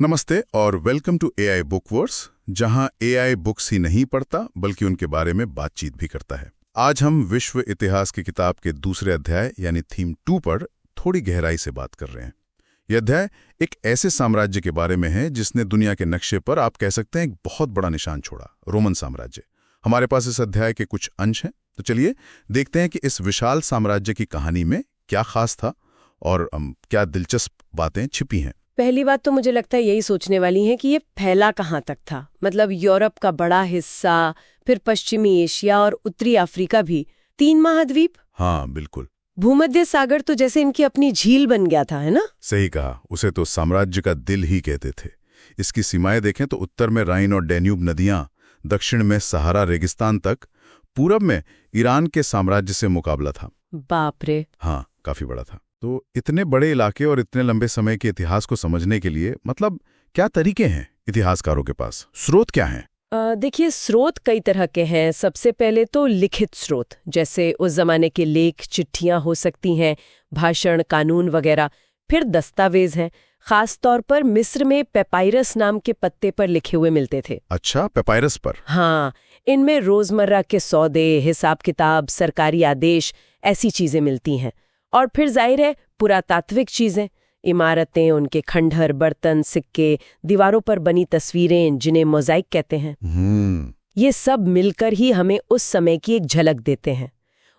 नमस्ते और welcome to AI बुकवर्स, जहां एआई बुक्स ही नहीं पढ़ता बल्कि उनके बारे में बातचीत भी करता है। आज हम विश्व इतिहास की किताब के दूसरे अध्याय यानी थीम 2 पर थोड़ी गहराई से बात कर रहे हैं। यह अध्याय एक ऐसे साम्राज्य के बारे में है जिसने दुनिया के नक्शे पर आप कह सकते हैं एक बहुत बड़ा निशान छोड़ा, रोमन साम्राज्य। हमारे पास इस अध्याय के कुछ अंश हैं, तो चलिए देखते हैं कि इस विशाल साम्राज्य की कहानी में क्या खास था और क्या दिलचस्प बातें छिपी हैं। पहली बात तो मुझे लगता है यही सोचने वाली है कि ये फैला कहाँ तक था। मतलब यूरोप का बड़ा हिस्सा, फिर पश्चिमी एशिया और उत्तरी अफ्रीका भी, 3 महाद्वीप। हाँ बिल्कुल। भूमध्य सागर तो जैसे इनकी अपनी झील बन गया था, है ना? सही कहा, उसे तो साम्राज्य का दिल ही कहते थे। इसकी सीमाएं देखें तो उत्तर में राइन और डैन्यूब नदियां, दक्षिण में सहारा रेगिस्तान तक, पूरब में ईरान के साम्राज्य से मुकाबला था। बाप रे। हाँ, काफी बड़ा था। तो इतने बड़े इलाके और इतने लंबे समय के इतिहास को समझने के लिए मतलब क्या तरीके हैं इतिहासकारों के पास? स्रोत क्या हैं? देखिए, स्रोत कई तरह के हैं। सबसे पहले तो लिखित स्रोत, जैसे उस जमाने के लेख, चिट्ठियां हो सकती हैं, भाषण, कानून वगैरह। फिर दस्तावेज हैं, खास तौर पर मिस्र में पेपाइरस नाम के पत्ते पर लिखे हुए मिलते थे। अच्छा, पेपाइरस पर? हाँ, इनमें रोजमर्रा के सौदे, हिसाब किताब, सरकारी आदेश, ऐसी चीजें मिलती हैं। और फिर जाहिर है पुरातात्विक चीजें, इमारतें, उनके खंडहर, बर्तन, सिक्के, दीवारों पर बनी तस्वीरें जिन्हें मोज़ाइक कहते हैं। ये सब मिलकर ही हमें उस समय की एक झलक देते हैं।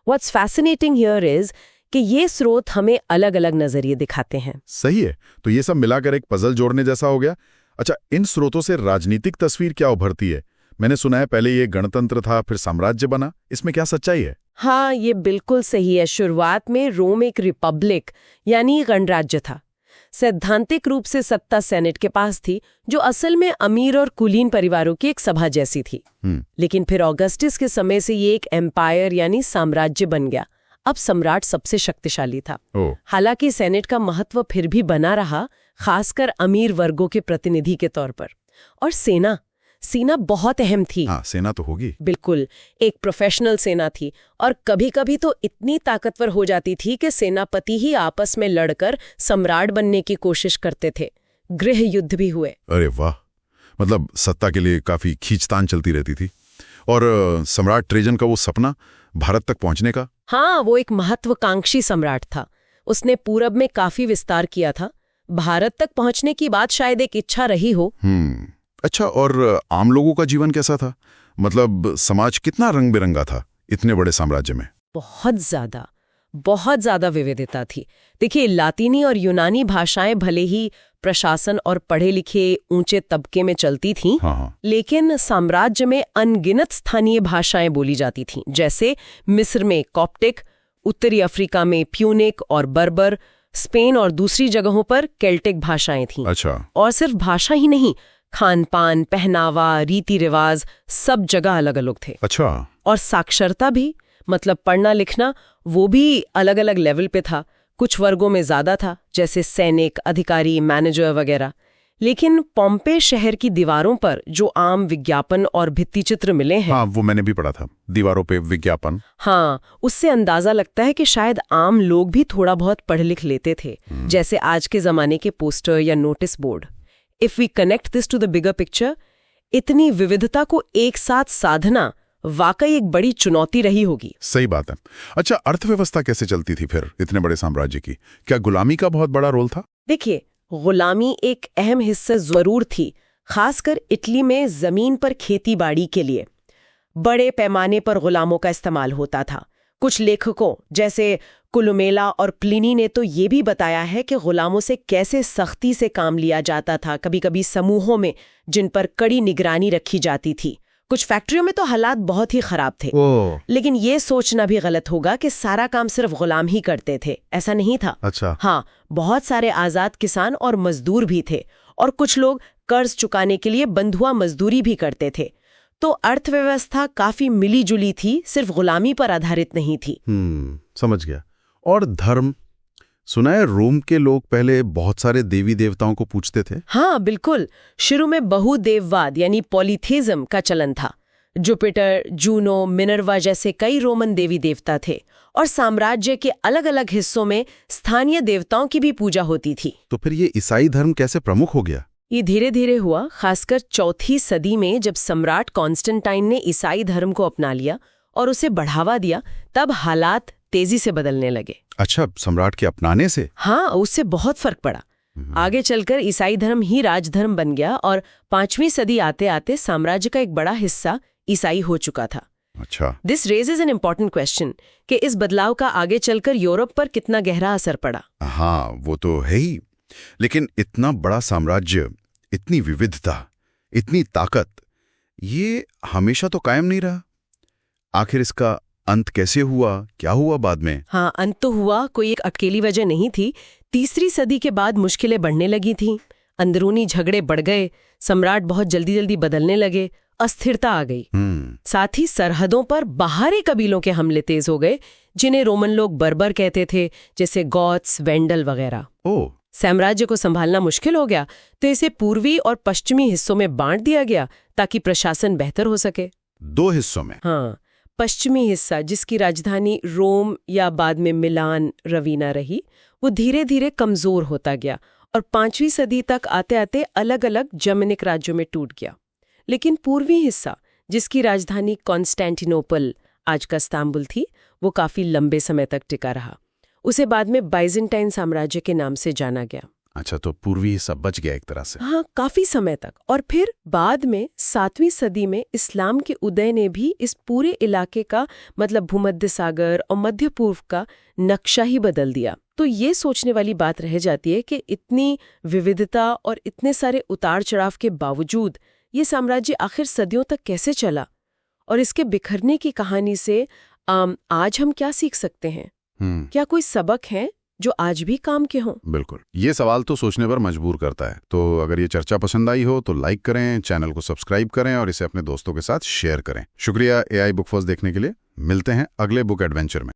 व्हाट्स फैसिनेटिंग हियर इज कि ये स्रोत हमें अलग अलग नजरिए दिखाते हैं। सही है, तो ये सब मिलाकर एक पजल जोड़ने जैसा हो गया। अच्छा, इन स्रोतों से राजनीतिक तस्वीर क्या उभरती है? मैंने सुना है पहले ये गणतंत्र था, फिर साम्राज्य बना। इसमें क्या सच्चाई है? हाँ, ये बिल्कुल सही है। शुरुआत में रोम एक रिपब्लिक यानी गणराज्य था। सैद्धांतिक रूप से सत्ता सेनेट के पास थी, जो असल में अमीर और कुलीन परिवारों की एक सभा जैसी थी। लेकिन फिर ऑगस्टस के समय से ये एक एम्पायर यानी साम्राज्य बन गया। अब सम्राट सबसे शक्तिशाली था। हालांकि सेनेट का महत्व फिर भी बना रहा, खासकर अमीर वर्गों के प्रतिनिधि के तौर पर। और सेना बहुत अहम थी। हाँ, सेना तो होगी। बिल्कुल, एक प्रोफेशनल सेना थी और कभी-कभी तो इतनी ताकतवर हो जाती थी कि सेनापति ही आपस में लड़कर सम्राट बनने की कोशिश करते थे। गृह युद्ध भी हुए। अरे वाह, मतलब सत्ता के लिए काफी खींचतान चलती रहती थी। और सम्राट ट्रेजन का वो सपना भारत तक पहुंचने का? हाँ, वो एक महत्वाकांक्षी सम्राट था। उसने पूरब में काफी विस्तार किया था। भारत तक पहुंचने की बात शायद एक इच्छा रही हो। अच्छा, और आम लोगों का जीवन कैसा था? मतलब समाज कितना रंग बिरंगा था इतने बड़े साम्राज्य में? बहुत ज्यादा विविधता थी। देखिए, लातीनी और यूनानी भाषाएं भले ही प्रशासन और पढ़े लिखे ऊंचे तबके में चलती थीं, लेकिन साम्राज्य में अनगिनत स्थानीय भाषाएं बोली जाती थीं। जैसे मिस्र में कॉप्टिक, उत्तरी अफ्रीका में प्यूनिक और बर्बर, स्पेन और दूसरी जगहों पर केल्टिक भाषाएं थीं। अच्छा। और सिर्फ भाषा ही नहीं, खान पान, पहनावा, रीति रिवाज सब जगह अलग अलग थे। अच्छा। और साक्षरता भी, मतलब पढ़ना लिखना, वो भी अलग अलग लेवल पे था। कुछ वर्गों में ज्यादा था, जैसे सैनिक, अधिकारी, मैनेजर वगैरह। लेकिन पॉम्पे शहर की दीवारों पर जो आम विज्ञापन और भित्ति चित्र मिले हैं, हाँ, वो मैंने भी पढ़ा था, दीवारों पे विज्ञापन। हाँ, उससे अंदाजा लगता है कि शायद आम लोग भी थोड़ा बहुत पढ़ लिख लेते थे, जैसे आज के जमाने के पोस्टर या notice board. If we connect this to the bigger picture, इतनी विविधता को एक साथ साधना वाकई एक बड़ी चुनौती रही होगी। सही बात है। अच्छा, अर्थव्यवस्था कैसे चलती थी फिर इतने बड़े साम्राज्य की? क्या गुलामी का बहुत बड़ा रोल था? देखिए, गुलामी एक अहम हिस्सा जरूर थी, खासकर इटली में जमीन पर खेती बाड़ी के लिए बड़े पैमाने पर गुलामों का इस्तेमाल होता था। कुछ लेखकों जैसे कुलुमेला और प्लिनी ने तो ये भी बताया है कि गुलामों से कैसे सख्ती से काम लिया जाता था, कभी कभी समूहों में, जिन पर कड़ी निगरानी रखी जाती थी। कुछ फैक्ट्रियों में तो हालात बहुत ही खराब थे। लेकिन ये सोचना भी गलत होगा कि सारा काम सिर्फ गुलाम ही करते थे, ऐसा नहीं था। अच्छा। हाँ, बहुत सारे आजाद किसान और मजदूर भी थे, और कुछ लोग कर्ज चुकाने के लिए बंधुआ मजदूरी भी करते थे। तो अर्थव्यवस्था काफी मिली जुली थी, सिर्फ गुलामी पर आधारित नहीं थी। समझ गया। और धर्म, सुना है रोम के लोग पहले बहुत सारे देवी देवताओं को पूजते थे। हाँ बिल्कुल, शुरू में बहुदेववाद यानी पॉलीथेइज्म का चलन था। जुपिटर, जूनो, मिनर्वा जैसे कई रोमन देवी देवता थे और साम्राज्य के अलग अलग हिस्सों में स्थानीय देवताओं की भी पूजा होती थी। तो फिर ये ईसाई धर्म कैसे प्रमुख हो गया? ये धीरे धीरे हुआ, खासकर चौथी सदी में जब सम्राट कॉन्स्टेंटाइन ने ईसाई धर्म को अपना लिया और उसे बढ़ावा दिया, तब हालात तेजी से बदलने लगे। अच्छा, सम्राट के अपनाने से? हाँ, उससे बहुत फर्क पड़ा। आगे चलकर ईसाई धर्म ही राजधर्म बन गया और 5वीं सदी आते आते साम्राज्य का एक बड़ा हिस्सा ईसाई हो चुका था। अच्छा। This raises an important question कि इस बदलाव का आगे चलकर यूरोप पर कितना गहरा असर पड़ा। हाँ, वो तो है ही। लेकिन इतना बड़ा साम्राज्य, इतनी विविधता, इतनी ताकत, ये हमेशा तो कायम नहीं रहा। आखिर इसका अंत कैसे हुआ, क्या हुआ बाद में? हाँ, अंत तो हुआ, कोई एक अकेली वजह नहीं थी। तीसरी सदी के बाद मुश्किलें बढ़ने लगी थीं, अंदरूनी झगड़े बढ़ गए, सम्राट बहुत जल्दी जल्दी बदलने लगे, अस्थिरता आ गई। साथ ही सरहदों पर बाहरी कबीलों के हमले तेज हो गए, जिन्हें रोमन लोग बर्बर कहते थे, जैसे गॉथ्स, वेंडल वगैरह। ओह, साम्राज्य को संभालना मुश्किल हो गया, तो इसे पूर्वी और पश्चिमी हिस्सों में बांट दिया गया ताकि प्रशासन बेहतर हो सके। 2 हिस्सों में? हाँ, पश्चिमी हिस्सा जिसकी राजधानी रोम या बाद में मिलान, रवीना रही, वो धीरे धीरे कमजोर होता गया और 5वीं सदी तक आते आते अलग अलग जर्मनिक राज्यों में टूट गया। लेकिन पूर्वी हिस्सा जिसकी राजधानी कॉन्स्टेंटिनोपल, आज का इस्तांबुल थी, वो काफी लंबे समय तक टिका रहा। उसे बाद में बाइजेंटाइन साम्राज्य के नाम से जाना गया। अच्छा, तो पूर्वी हिस्सा बच गया एक तरह से। हाँ, काफी समय तक। और फिर बाद में 7वीं सदी में इस्लाम के उदय ने भी इस पूरे इलाके का, मतलब भूमध्य सागर और मध्य पूर्व का नक्शा ही बदल दिया। तो ये सोचने वाली बात रह जाती है कि इतनी विविधता और इतने सारे उतार चढ़ाव के बावजूद ये साम्राज्य आखिर सदियों तक कैसे चला, और इसके बिखरने की कहानी से आज हम क्या सीख सकते हैं? क्या कोई सबक हैं जो आज भी काम के हों? बिल्कुल, ये सवाल तो सोचने पर मजबूर करता है। तो अगर ये चर्चा पसंद आई हो तो लाइक करें, चैनल को सब्सक्राइब करें और इसे अपने दोस्तों के साथ शेयर करें। शुक्रिया AI बुक फॉर्स देखने के लिए। मिलते हैं अगले बुक एडवेंचर में।